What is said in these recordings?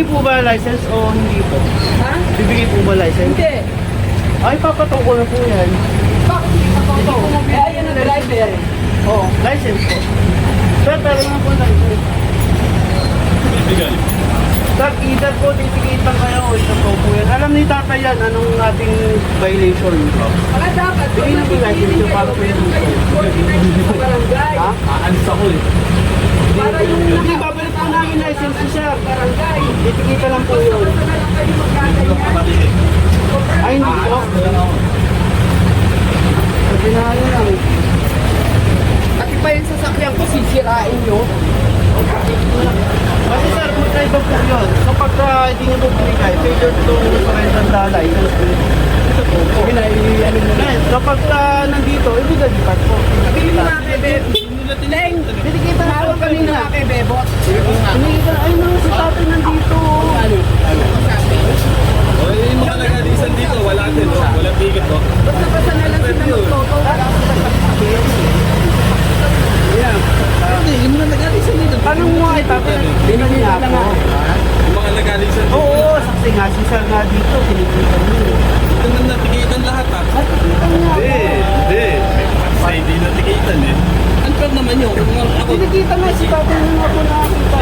Bibigay po ba license o hindi po? Ha? Bibigay po ba license? Hindi. Ay, papatok ko na po yan. Bakit hindi ka pa ito? Eh, ayan ang driver. Oo, license po. Sir, pero naman po license. Sir, either po titikitan kayo o ito po yan. Alam ni Tata yan, anong ating violation? Baka dapat. Bigay na po license yung para po yung sa barangay. Ha? Aalis ako eh. Para yung Hindi, babalik po namin license ni sir. barangay. Titikita lang po yun. Kayo magkaganyan. Ay, hindi po. Sabi na ano lang. Pati pa yung sasakyan ko, sisirain nyo. Kasi sir, magkaiba po yun. Kapag hindi nyo po binigay, failure to surrender the license. Ito po. Sige na, ano mo na. Kapag nandito, illegal depart po. Sabi mo nga kay Bebot. Leng, Titikita na po tawag kanina kanina. kay Bebot. Iniiba, ay no, si tatay nandito. O, yung mga nag-alisan dito, wala din, no? Walang ticket, no? Basta na lang sila magtoto. Hindi, yung mga nag-alisan dito. Ano mo nga tatay? Binigyan niya ako. Yung mga nag-alisan dito. Oo, saksi nga si sir nga dito, tinikita niyo. Ito na natikitan lahat, ha? Hindi, hindi. Kasi hindi natikitan, eh. Ano pa naman yun? Kung ako, Tinikita nga si tatay nung ako nakakita.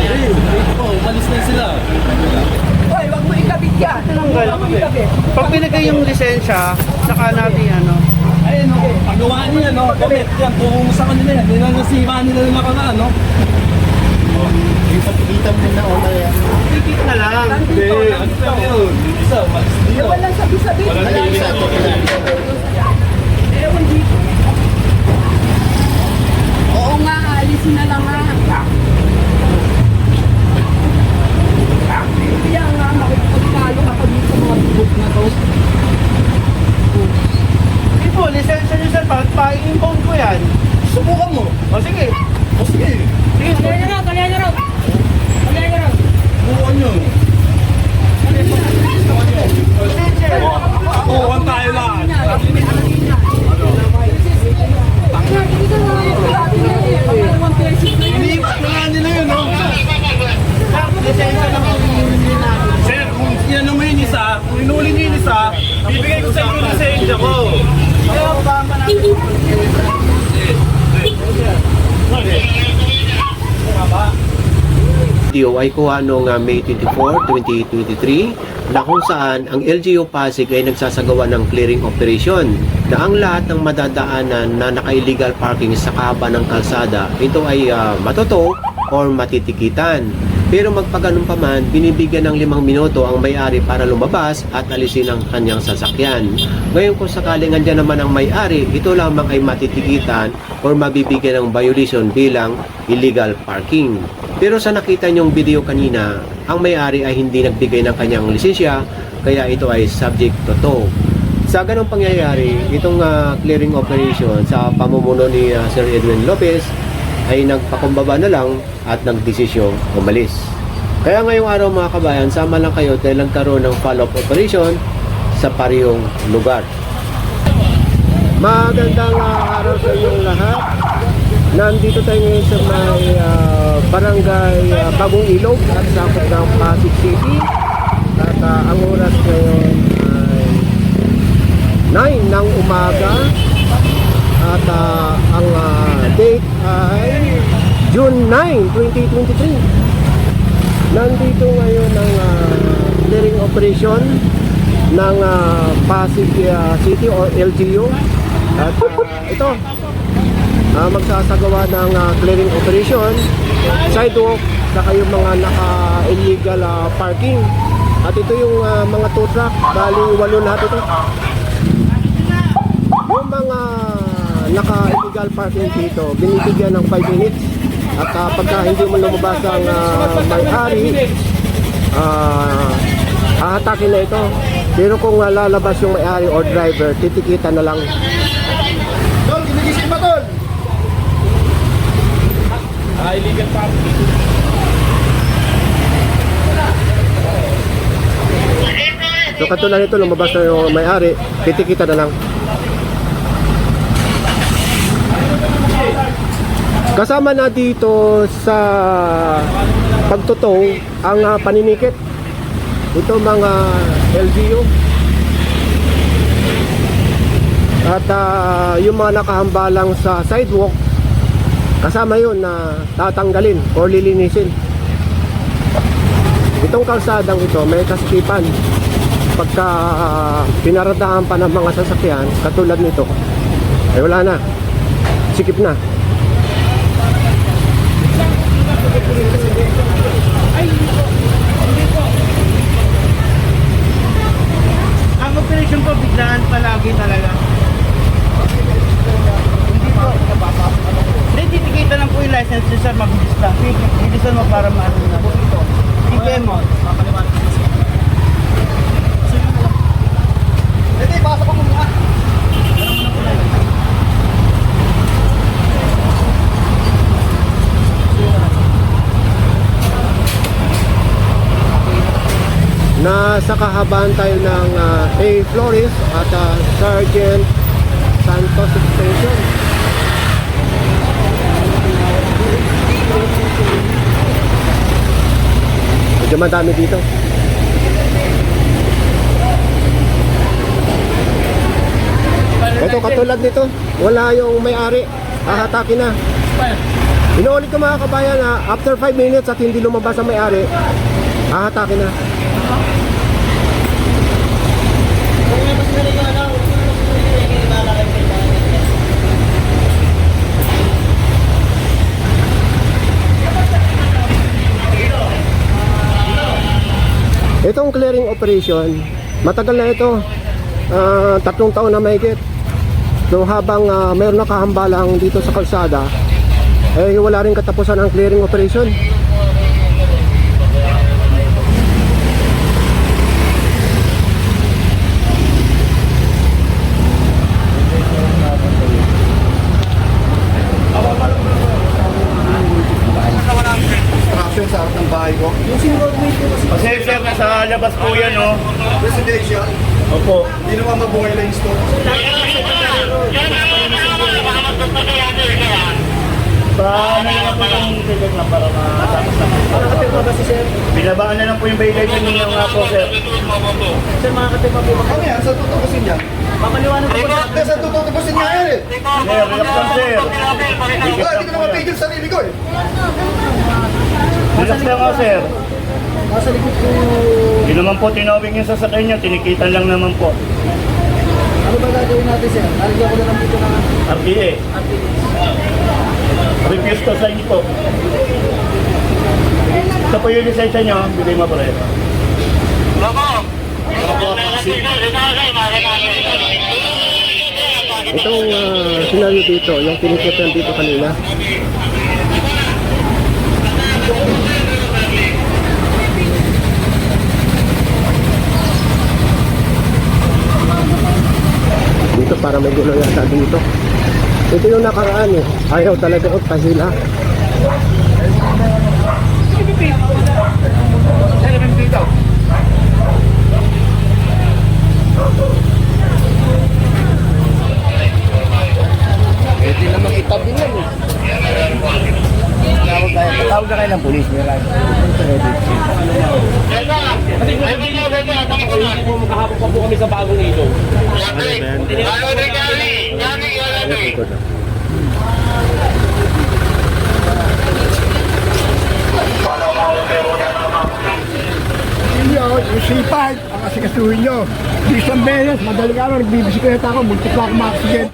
umalis na sila. Hoy, wag mo ikabit yan. Tinanggal. Wag mo ikabit. Pag binigay yung lisensya, saka natin ano. Ayun, no? Pagawa niya, no? Comment yan. Kung sa kanila yan, ninanasiba nila na nakaraan, no? Yung pagkikitan mo na una yan. Tikit na lang. Hindi, ano pa yun? Isa, umalis dito. Walang sabi-sabi. Walang ticket. Ewan dito. Oo nga, alisin na lang nga. Kaya nga, makipagpalo ka pa dito sa mga bubok na to. Hindi po, lisensya niyo sir, pa-impound ko yan. Subukan mo. O sige. O sige. Sige, Subukan nyo. Kukuhan tayo lahat. Iniipat na nga nila yun, no? lisensya na po hindi natin. Sir, kung yan naman yung isa, kung inuli niyo yung isa, bibigay ko sa inyo na sa inyo ko. Kaya ba natin? Video ay kuha noong May 24, 2023 na kung saan ang LGU Pasig ay nagsasagawa ng clearing operation na ang lahat ng madadaanan na naka-illegal parking sa kahaba ng kalsada ito ay matoto or matitikitan. Pero magpaganon pa man, binibigyan ng 5 minuto ang may-ari para lumabas at alisin ang kanyang sasakyan. Ngayon kung sakaling andyan naman ang may-ari, ito lamang ay matitikitan or mabibigyan ng violation bilang illegal parking. Pero sa nakita nyong video kanina, ang may-ari ay hindi nagbigay ng kanyang lisensya, kaya ito ay subject to tow. Sa ganong pangyayari, itong clearing operation sa pamumuno ni Sir Edwin Lopez ay nagpakumbaba na lang at nagdesisyong umalis. Kaya ngayong araw mga kabayan, sama lang kayo dahil nagkaroon ng follow-up operation sa parehong lugar. Magandang araw sa inyong lahat. Nandito tayo ngayon sa may barangay Bagong Ilog at sakop ng Pasig City. At ang oras ngayon ay 9 ng umaga. At ang date ay June 9, 2023. Nandito ngayon ang clearing operation ng Pasig City or LGU. At ito, magsasagawa ng clearing operation, sidewalk, saka yung mga naka-illegal parking. At ito yung mga tow truck, bali 8 lahat ito. Yung mga naka-illegal parking dito, binibigyan ng 5 minutes. At pagka hindi mo lumabas ang may-ari, ahatakin na ito. Pero kung lalabas yung may-ari or driver, titikita na lang. Tol, ginigising ba tol? Illegal parking. So katulad nito, lumabas na yung may-ari, titikita na lang. Kasama na dito sa pagtutong ang paninikit. ito mga LGU. At yung mga nakahambalang sa sidewalk, kasama yun na tatanggalin o lilinisin. Itong kalsadang ito may kaskipan. Pagka pinaradaan pa ng mga sasakyan katulad nito, ay wala na, sikip na. Ang operation po, biglaan palagi talaga. Hindi po. Hindi, titikita lang po yung license nyo, sir. Mabilis lang. Bilisan mo para maano na. TPM mo. Hindi, pasok ko muna. Nasa kahabaan tayo ng A. Flores at Sergeant Santos Extension. Medyo madami dito. Ito katulad nito, wala yung may-ari, hahatakin na. Inuulit ko mga kabayan na after 5 minutes at hindi lumabas ang may-ari, hahatakin na. Itong clearing operation, matagal na ito, 3 taon na mahigit. So habang mayroon nakahambalang dito sa kalsada, eh wala rin katapusan ang clearing operation. Sa harap ng bahay ko. Kasi sir, nasa labas po yan, oh. Residential. Opo. Hindi naman mabuhay lang yung store. Paano na po yung ticket lang para matapos na? Binabaan na lang po yung violation ninyo nga po, sir. Sir, mga katima po. Ano yan? Saan tutubusin yan? Papaliwanag po ba? Saan tutubusin niya yan eh? Sir, relax lang, sir. Hindi ko naman pigil sarili ko eh. Relax lang nga, sir. Nasa likod po. Hindi naman po tinawag yung sasakyan niya, tinikitan lang naman po. Ano ba gagawin natin, sir? Nalagyan ko na lang dito ng RTA. Refuse to sign po. Ito po yung lisensya niyo, bigay mo pa rin. Itong scenario dito, yung tinikitan dito kanina. Dito para may gulo yata dito. Ito yung nakaraan eh. Ayaw talaga o tahila. Pwede namang itabi lang eh. Tawag na kayo ng polis. Makahapon pa po kami sa bagong ito. Yung C5, ang asikasuhin nyo. Isang beses, madaling araw, nagbibisikleta ako, muntik na ako ma-accident.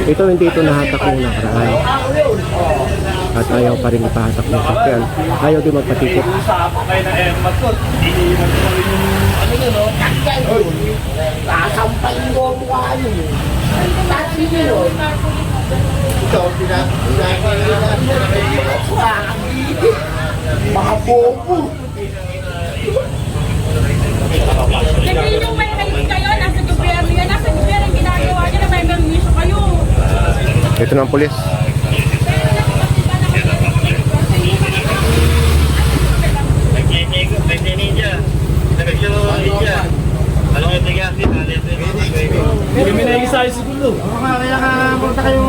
Ito hindi ito nahatak ng nakaraan. At ayaw pa rin ipahatak ng sakyan. Ayaw din magpatikot. Sasampain ko ang mukha yun eh. Tati yun. Ito, Mga bobo. Ito na ang pulis. Kami na yung isa sa gulo. Kaya ka punta kayong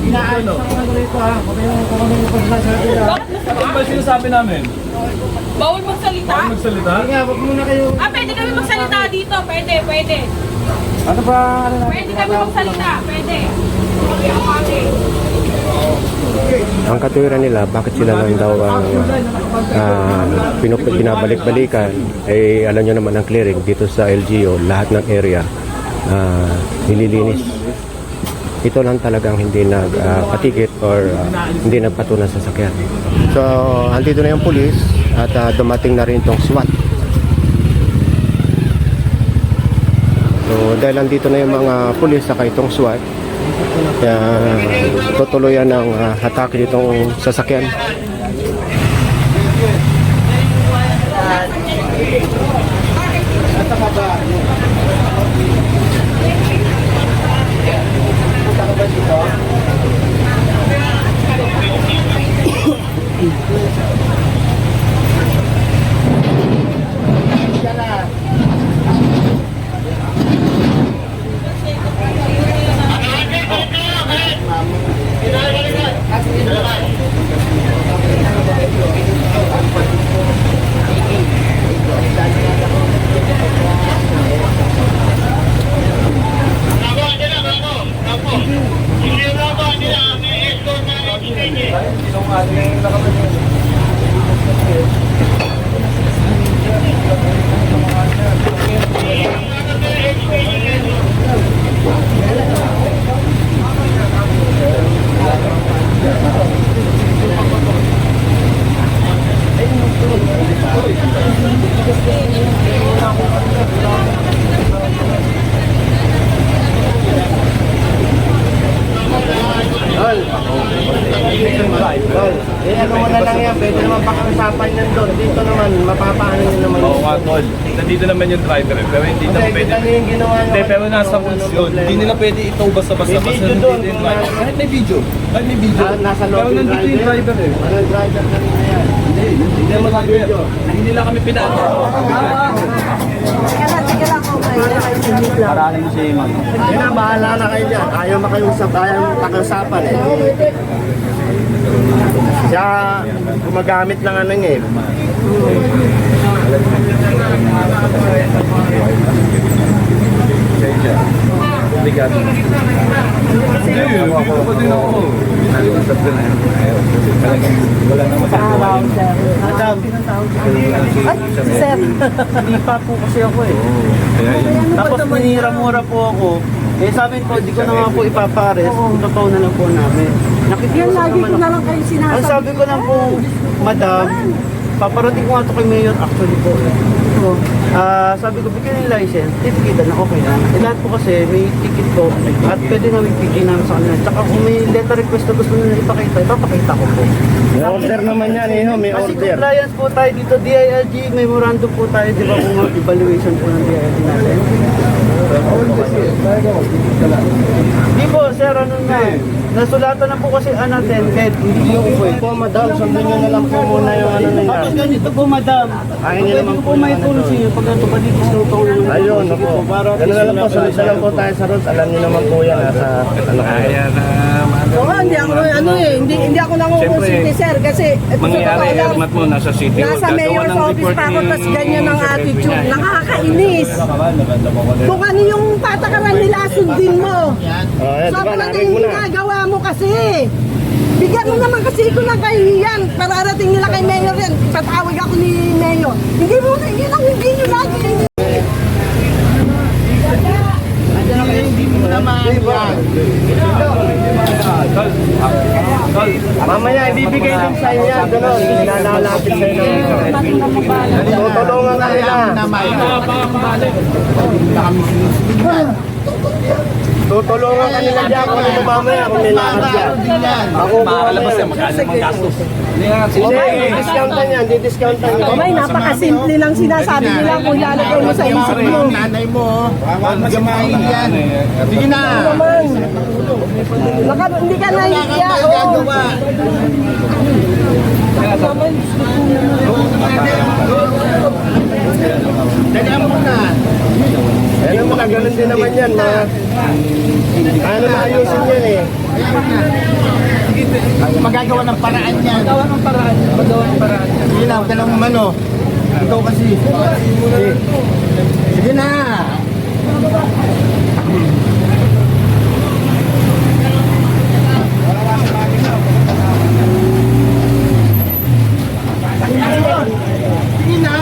inaayos na rito ha. Kung yung pagsasabi ha. Ano ba sinasabi namin? Bawal magsalita? Bawal magsalita? Kaya wag muna kayo. Pwede kami magsalita dito. Pwede. Ano ba? Pwede kami magsalita. Pwede. Ang katuwiran nila, bakit sila lang daw ang binabalik-balikan, ay alam nyo naman ang clearing dito sa LGU, lahat ng area nililinis. Ito lang talagang hindi nagpatikit or hindi nagpatunan sa sakyan. So, andito na yung pulis at dumating na rin itong SWAT. So, dahil andito na yung mga pulis saka itong SWAT, kaya tutuloyan ng atake nitong sasakyan. Ano mo na lang yan, pwede naman pakiusapan yan doon. Dito naman, mapapaano nyo naman. Oo nga, tol. Nandito naman yung driver pero hindi na Okay, pwede. kita nyo yung ginawa nyo. Hindi, pero nasa rules yun. Hindi nila pwede ito basta-basta. May video doon. Kahit may video. Kahit may video. Nasa Pero lobby nandito yung driver eh. Ano driver kanina yan? Hindi naman driver. Hindi nila kami pinaan. Yan na, bahala na kayo dyan. Ayaw pakiusapan eh. Siya, gumagamit ng ano niya eh. Hindi, ako din ako. Madam. Sir. Hindi pa po kasi ako eh. Tapos minira-mura po ako. Eh sabi ko, di ko na nga po ipapares. Totoo na lang po namin. Yan, lagi ko na lang kayo Ang sinasabi. sabi ko lang po, madam, paparating ko nga ito kay Mayor actually po. Sabi ko, bigyan yung license, titikita na okay lang. Eh lahat po kasi may ticket po at pwede namin bigyan namin sa kanila. Tsaka kung may letter request na gusto nila ipakita, ipapakita ko po. May order naman yan eh, may Kasi order. compliance po tayo dito, DILG, memorandum po tayo, di ba kung evaluation po ng DILG natin. Di po, sir, ano na, nasulatan na po kasi natin, head, hindi yung po. Po madam, sundin nyo na lang po muna yung ano na Tapos yan. ganito po, madam. Ayaw niyo Pwede naman ko po po may yung tulong sa inyo pag ito ba dito sa utang naman. Ayun, Sige ako. po, para Ganun na lang po, sunod na lang po tayo sa rules. Alam niyo naman po yan, nasa ano kayo. Oo, hindi ako, hindi ako nangungusiti, sir, kasi ito sa totoo lang. mo nasa city. Nasa mayor's office pa ako, tas ganyan ang attitude. Nakakainis. Kung ano yung patakaran nila, sundin mo. Ayan, diba, Sobrang narinig yung mo na. ginagawa mo kasi. Bigyan mo naman kasi ko ng kahihiyan. Pararating nila kay Mayor yan. Patawag ako ni Mayor. Hindi mo na, yun ang hindi nyo lagi. Mamaya ibibigay din sa inyo, gano'n, nilalapit sa inyo. Tutulungan na nila. Tutulungan ka nila dyan kung ano mamaya kung may lakad dyan. Ako Makalabas yan, magkano mga gastos. Hindi, didiscountan yan, didiscountan yan. May napakasimple lang sinasabi nila kung lalagay mo sa isip mo. Nanay mo, magamahin yan. Sige na. Hindi ka nahihiya. Oo. Dalihan mo na. Ano mga ganun din naman yan, mga... Ano na ayusin yan eh. Magagawa ng paraan yan. Magawa ng paraan. Sige na, huwag ka lang umano. Ikaw kasi. Sige na. Sige na.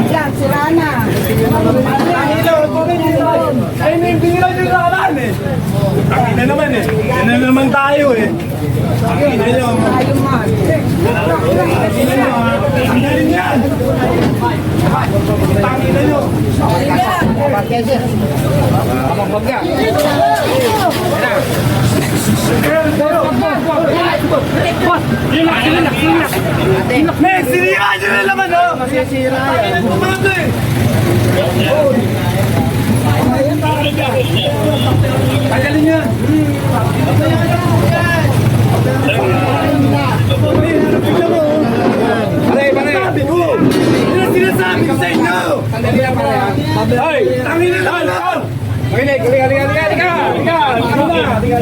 Yan, sira na. Ay, hindi nila yung nakalaan eh. Taki na naman eh. Yan na naman tayo eh. Taki na nyo. Tayo man. Taki na nyo ha. Taki na rin yan. Taki na nyo. Next, sinira nyo na naman oh. Masisira yan. Umaga eh. Tagalin niya. Pare, pare. Sabi ko. Yun ang sinasabi ko sa inyo. Sandali lang, pare. Hoy, tangin na naman ako. Makinig, halika.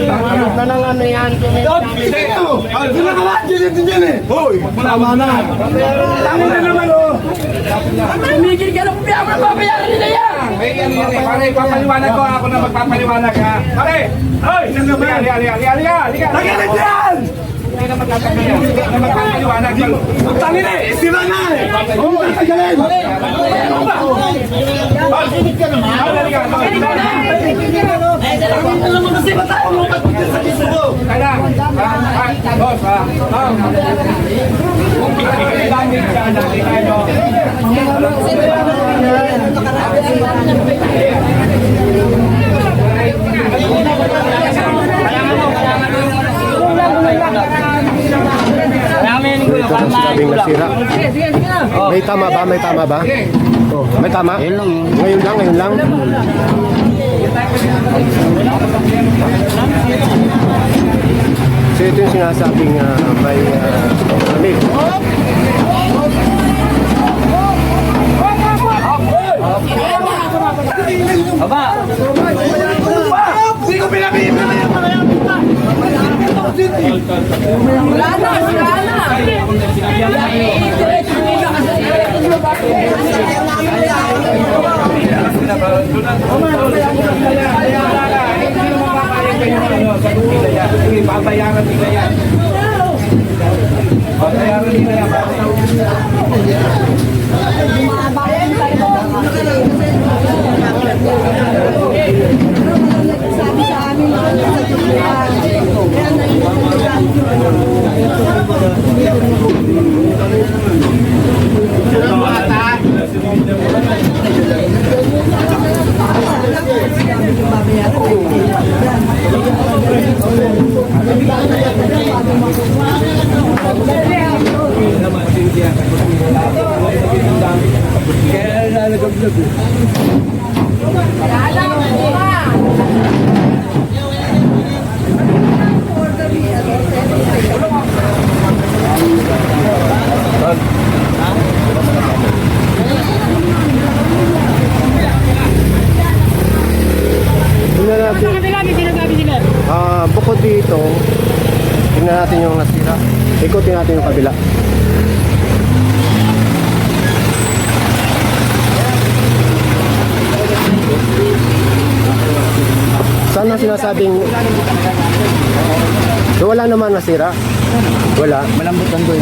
Ano na lang ano yan. Dito. Doon na kawan, dyan eh. Hoy, tama na. Tangin na naman oh. Tumigil ka na kung biya mo na babayaran nila yan. Pare, papaliwanag ko. Ako na magpapaliwanag ha. Pare! Hoy! Halika! Tagalit yan! Hindi na magpapaliwanag. Hindi na magpapaliwanag. Tangin eh! Sira na eh! Huwag mo tagalin! Ano ba? Halika ka naman! Halika ka naman kasi matawag mo sa gusto ko! Kaya! Boss ha! Kung pinagkakailangan ka na, hindi tayo. Ito ang sabing nasira. May tama ba? May tama ba? Oh, may tama? Ngayon lang. So ito yung sinasabing may lamig. Aba! Hindi ko pinabibili na yan! Wala na. Babayaran nila yan. Sabi sa amin sa tulihan. Kaya Bukod dito, tingnan natin yung nasira. Ikutin natin yung kabila. Saan na sinasabing so, wala naman nasira? Wala. Malambot lang doon.